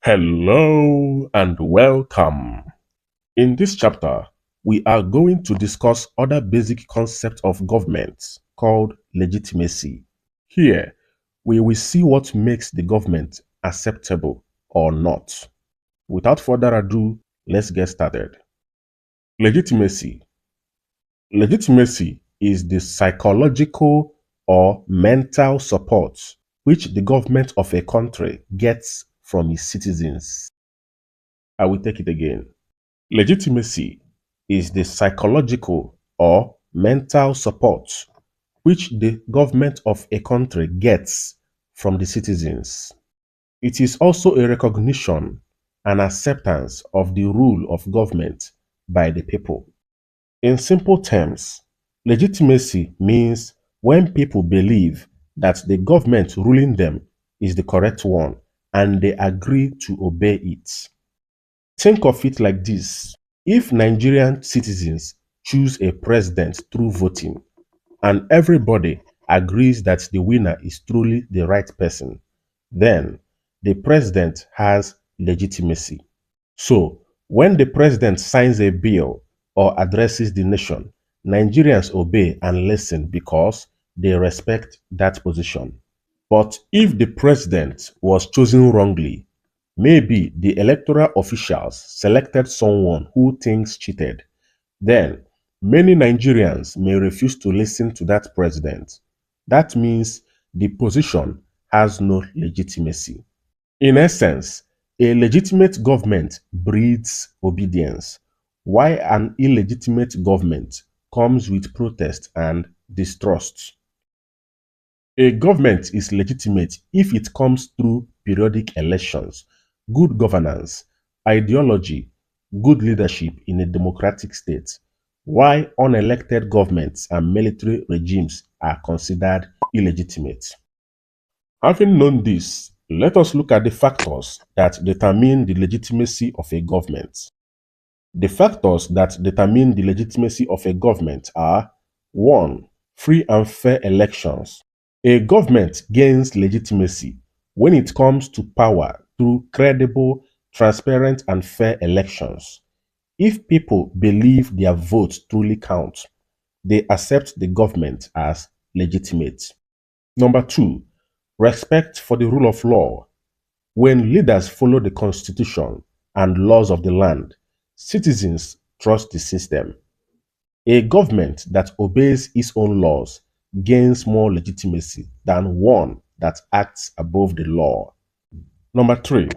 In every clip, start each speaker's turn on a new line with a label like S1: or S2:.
S1: Hello and welcome. In this chapter, we are going to discuss other basic concepts of government called legitimacy. Here, we will see what makes the government acceptable or not. Without further ado, let's get started. Legitimacy. Legitimacy is the psychological or mental support which the government of a country gets from its citizens. I will take it again. Legitimacy is the psychological or mental support which the government of a country gets from the citizens. It is also a recognition and acceptance of the rule of government by the people. In simple terms, legitimacy means when people believe that the government ruling them is the correct one and they agree to obey it. Think of it like this. If Nigerian citizens choose a president through voting and everybody agrees that the winner is truly the right person, then the president has legitimacy. So, when the president signs a bill or addresses the nation, Nigerians obey and listen because they respect that position. But if the president was chosen wrongly, maybe the electoral officials selected someone who thinks cheated, then many Nigerians may refuse to listen to that president. That means the position has no legitimacy. In essence, a legitimate government breeds obedience, while an illegitimate government comes with protest and distrust. A government is legitimate if it comes through periodic elections, good governance, ideology, good leadership in a democratic state, while unelected governments and military regimes are considered illegitimate. Having known this, let us look at the factors that determine the legitimacy of a government. The factors that determine the legitimacy of a government are 1. Free and fair elections. A government gains legitimacy when it comes to power through credible, transparent, and fair elections. If people believe their votes truly count, they accept the government as legitimate. Number 2, respect for the rule of law. When leaders follow the constitution and laws of the land, citizens trust the system. A government that obeys its own laws gains more legitimacy than one that acts above the law. Number 3,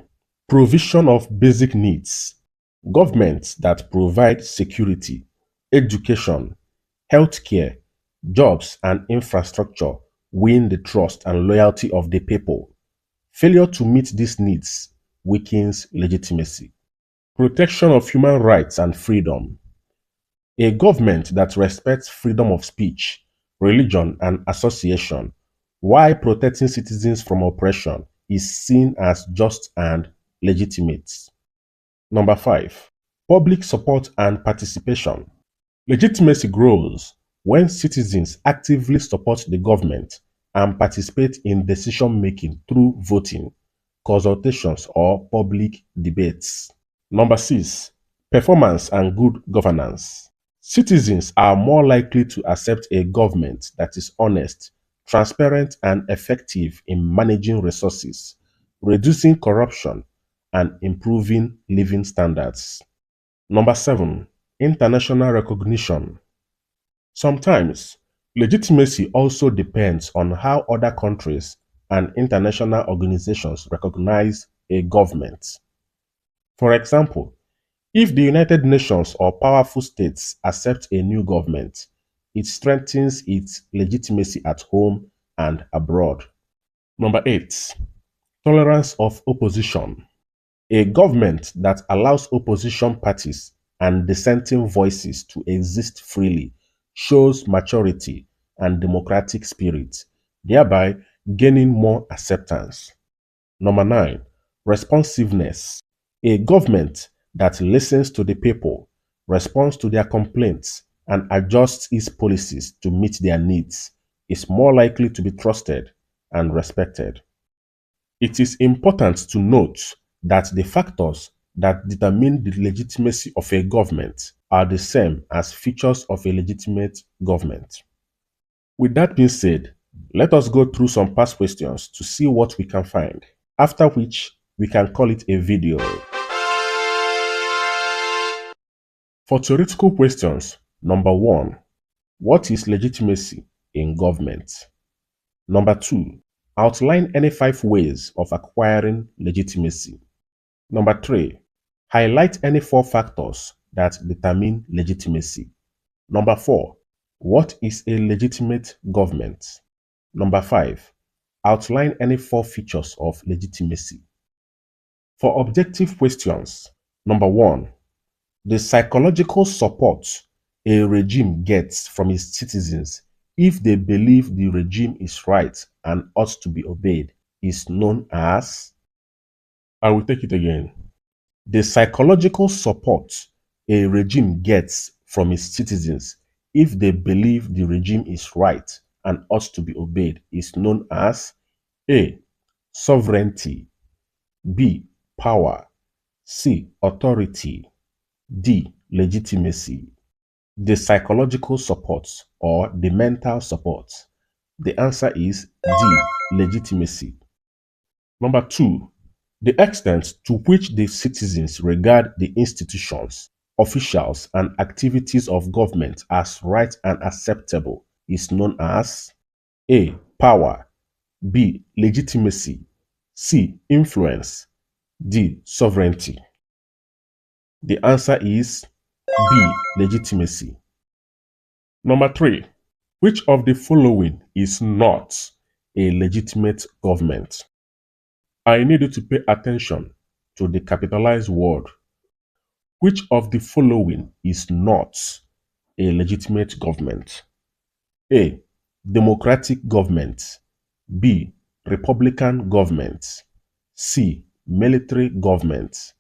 S1: provision of basic needs. Governments that provide security, education, healthcare, jobs, and infrastructure win the trust and loyalty of the people. Failure to meet these needs weakens legitimacy. Protection of human rights and freedom. A government that respects freedom of speech, religion, and association while protecting citizens from oppression is seen as just and legitimate. Number 5, public support and participation. Legitimacy grows when citizens actively support the government and participate in decision making through voting, consultations, or public debates. Number 6, performance and good governance. Citizens are more likely to accept a government that is honest, transparent, and effective in managing resources, reducing corruption, and improving living standards. Number 7, international recognition. Sometimes, legitimacy also depends on how other countries and international organizations recognize a government. For example, if the United Nations or powerful states accept a new government, it strengthens its legitimacy at home and abroad. Number 8, tolerance of opposition. A government that allows opposition parties and dissenting voices to exist freely shows maturity and democratic spirit, thereby gaining more acceptance. Number 9, responsiveness. A government that listens to the people, responds to their complaints, and adjusts its policies to meet their needs is more likely to be trusted and respected. It is important to note that the factors that determine the legitimacy of a government are the same as features of a legitimate government. With that being said, let us go through some past questions to see what we can find, after which we can call it a video. For theoretical questions, number 1, what is legitimacy in government? Number 2, outline any 5 ways of acquiring legitimacy. Number 3, highlight any 4 factors that determine legitimacy. Number 4, what is a legitimate government? Number 5, outline any 4 features of legitimacy. For objective questions, number 1, the psychological support a regime gets from its citizens if they believe the regime is right and ought to be obeyed is known as, I will take it again. The psychological support a regime gets from its citizens if they believe the regime is right and ought to be obeyed is known as A. Sovereignty, B. Power, C. Authority, D. Legitimacy. The psychological support or the mental support. The answer is D. Legitimacy. Number 2, the extent to which the citizens regard the institutions, officials, and activities of government as right and acceptable is known as A. Power, B. Legitimacy, C. Influence, D. Sovereignty. The answer is B. Legitimacy. Number 3, which of the following is not a legitimate government? I need you to pay attention to the capitalized word. Which of the following is not a legitimate government? A. Democratic government. B. Republican government. C. Military government.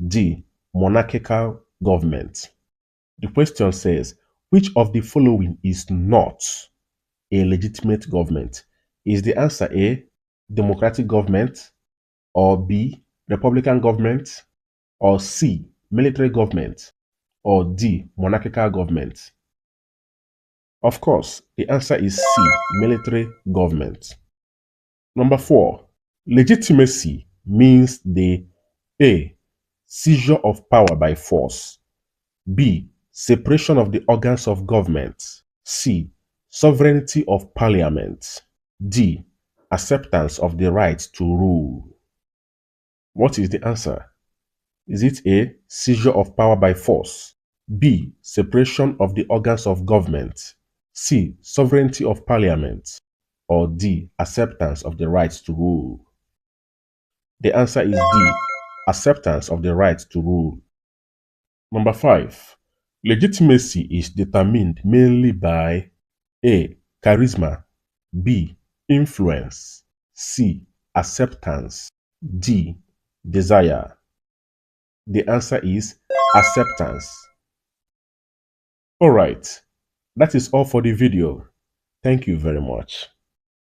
S1: D. Monarchical government. The question says, which of the following is not a legitimate government? Is the answer A. Democratic government, or B. Republican government, or C. Military government, or D. Monarchical government? Of course, the answer is C. Military government. Number 4, legitimacy means the A. Seizure of power by force, B. Separation of the organs of government, C. Sovereignty of parliament, D. Acceptance of the right to rule. What is the answer? Is it A. Seizure of power by force, B. Separation of the organs of government, C. Sovereignty of parliament, or D. Acceptance of the right to rule? The answer is D. Acceptance of the right to rule. Number 5, legitimacy is determined mainly by A. Charisma, B. Influence, C. Acceptance, D. Desire. The answer is acceptance. Alright, that is all for the video. Thank you very much.